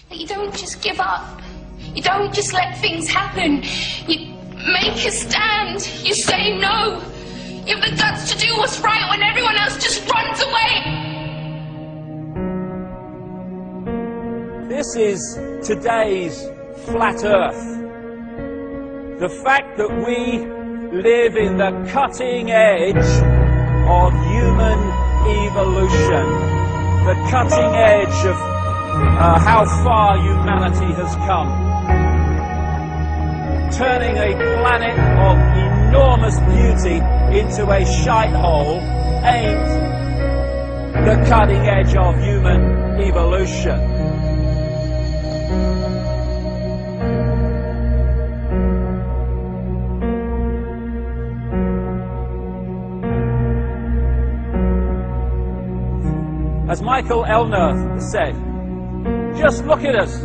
But you don't just give up. You don't just let things happen. You make a stand. You say no. You have the guts to do what's right when everyone else just runs away. This is today's flat earth. The fact that we live in the cutting edge of human evolution, the cutting edge of how far humanity has come, turning a planet of enormous beauty into a shithole ain't the cutting edge of human evolution. As Michael Elner said, just look at us.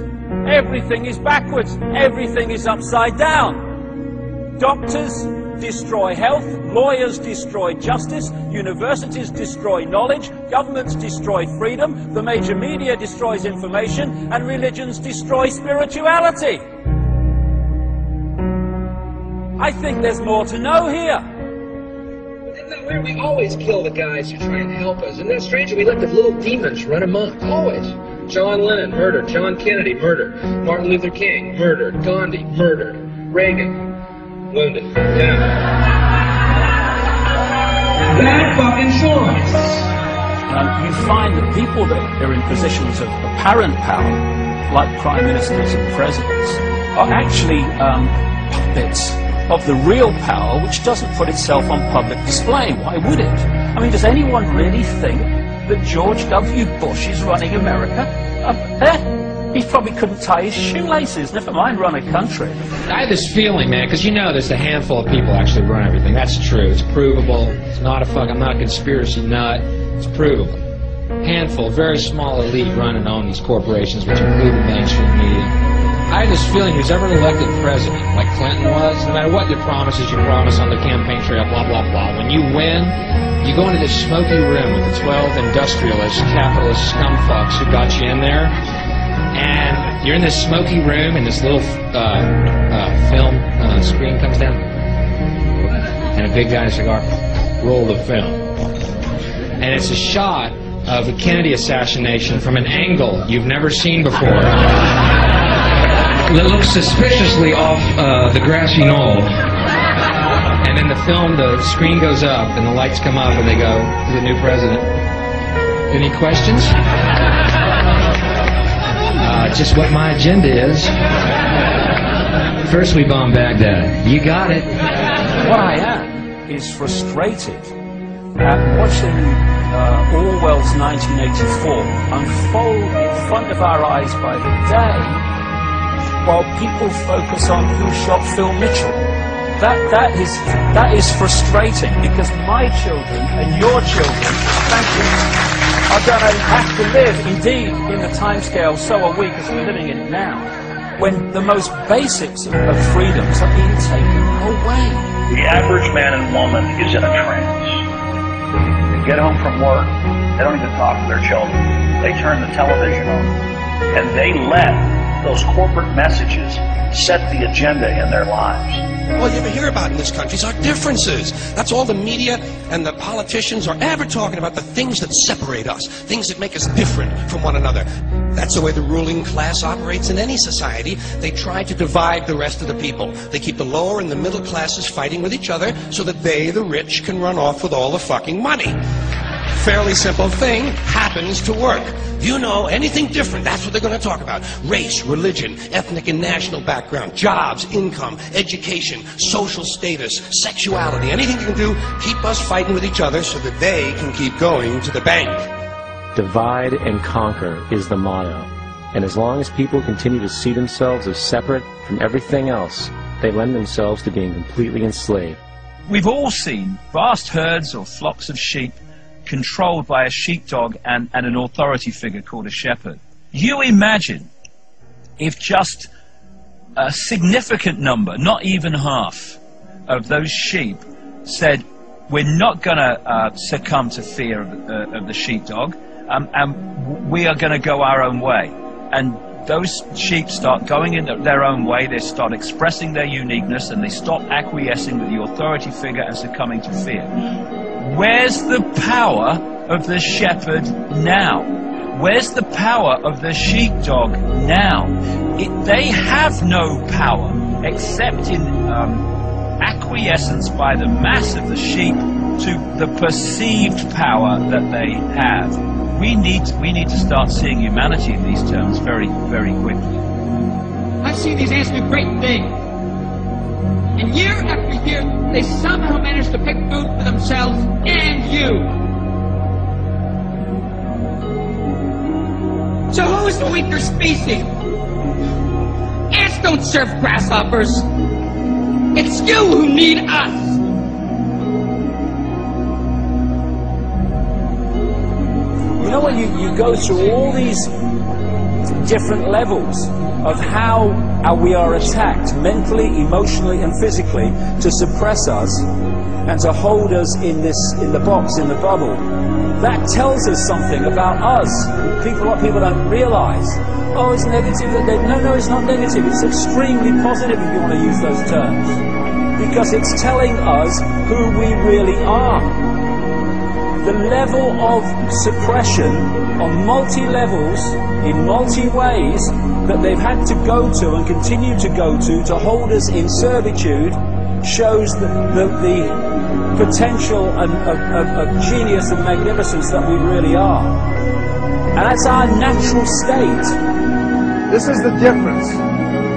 Everything is backwards. Everything is upside down. Doctors destroy health. Lawyers destroy justice. Universities destroy knowledge. Governments destroy freedom. The major media destroys information. And religions destroy spirituality. I think there's more to know here. We always kill the guys who try and help us. Isn't that strange? We let the little demons run amok. Always. John Lennon, murdered. John Kennedy, murdered. Martin Luther King, murdered. Gandhi, murdered. Reagan, wounded. Yeah. Bad fucking choice. You find that people that are in positions of apparent power, like prime ministers and presidents, are actually puppets of the real power, which doesn't put itself on public display. Why would it? I mean, does anyone really think that George W. Bush is running America? He probably couldn't tie his shoelaces, never mind run a country. I have this feeling, man, because you know there's a handful of people actually run everything. That's true. It's provable. It's not a I'm not a conspiracy nut. It's provable. Handful, very small elite run and own these corporations, which include the mainstream media. I have this feeling who's ever elected president, like Clinton was, no matter what your promises you promise on the campaign trail, blah, blah, blah, when you win, you go into this smoky room with the 12 industrialist, capitalist scumfucks who got you in there, and you're in this smoky room, and this little film screen comes down, and a big guy in a cigar, roll the film. And it's a shot of the Kennedy assassination from an angle you've never seen before. That looks suspiciously off the grassy knoll. And then the screen goes up, and the lights come up, and they go to the new president. Any questions? Just what my agenda is. First we bomb Baghdad. You got it. What I am is frustrated at watching Orwell's 1984 unfold in front of our eyes by the day, while people focus on who shot Phil Mitchell. That is frustrating, because my children and your children, frankly, are going to have to live, indeed, in the timescale, so are we, because we're living in it now, when the most basics of freedoms are being taken away. The average man and woman is in a trance. They get home from work, they don't even talk to their children. They turn the television on, and they let those corporate messages set the agenda in their lives. All you ever hear about in this country is our differences. That's all the media and the politicians are ever talking about, the things that separate us, things that make us different from one another. That's the way the ruling class operates in any society. They try to divide the rest of the people. They keep the lower and the middle classes fighting with each other so that they, the rich, can run off with all the fucking money. Fairly simple thing, happens to work. You know, anything different, that's what they're going to talk about. Race, religion, ethnic and national background, jobs, income, education, social status, sexuality, anything you can do, keep us fighting with each other so that they can keep going to the bank. Divide and conquer is the motto. And as long as people continue to see themselves as separate from everything else, they lend themselves to being completely enslaved. We've all seen vast herds or flocks of sheep controlled by a sheepdog and an authority figure called a shepherd. You imagine if just a significant number, not even half, of those sheep said, we're not going to succumb to fear of the sheepdog, and we are going to go our own way. And those sheep start going in their own way, they start expressing their uniqueness, and they stop acquiescing with the authority figure and succumbing to fear. Where's the power of the shepherd now? Where's the power of the sheepdog now? They have no power except in acquiescence by the mass of the sheep to the perceived power that they have. We need to start seeing humanity in these terms very, very quickly. I see these ants do great things. And year after year, they somehow manage to pick food for themselves and you. So who's the weaker species? Ants don't serve grasshoppers. It's you who need us. You know, when you go through all these different levels of how we are attacked mentally, emotionally, and physically to suppress us and to hold us in the box, in the bubble, that tells us something about us. What people don't realize. Oh, it's negative. No, it's not negative. It's extremely positive, if you want to use those terms, because it's telling us who we really are. The level of suppression on multi-levels, in multi-ways, that they've had to go to and continue to go to hold us in servitude shows the potential of genius and magnificence that we really are. And that's our natural state. This is the difference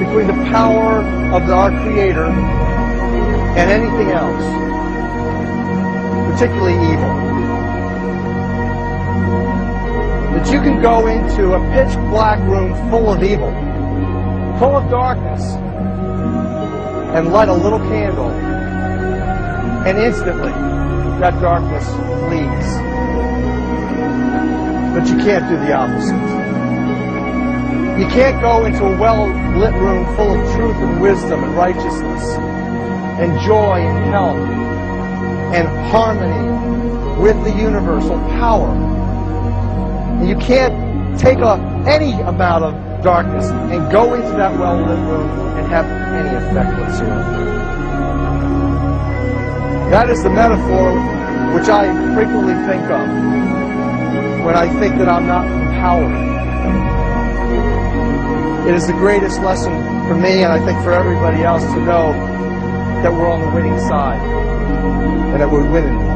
between the power of our Creator and anything else, particularly evil. That you can go into a pitch black room full of evil, full of darkness, and light a little candle, and instantly that darkness flees. But you can't do the opposite. You can't go into a well-lit room full of truth and wisdom and righteousness and joy and health and harmony with the universal power. And you can't take any amount of darkness and go into that well-lit room and have any effect whatsoever. That is the metaphor which I frequently think of when I think that I'm not empowered. It is the greatest lesson for me, and I think for everybody else, to know that we're on the winning side and that we're winning.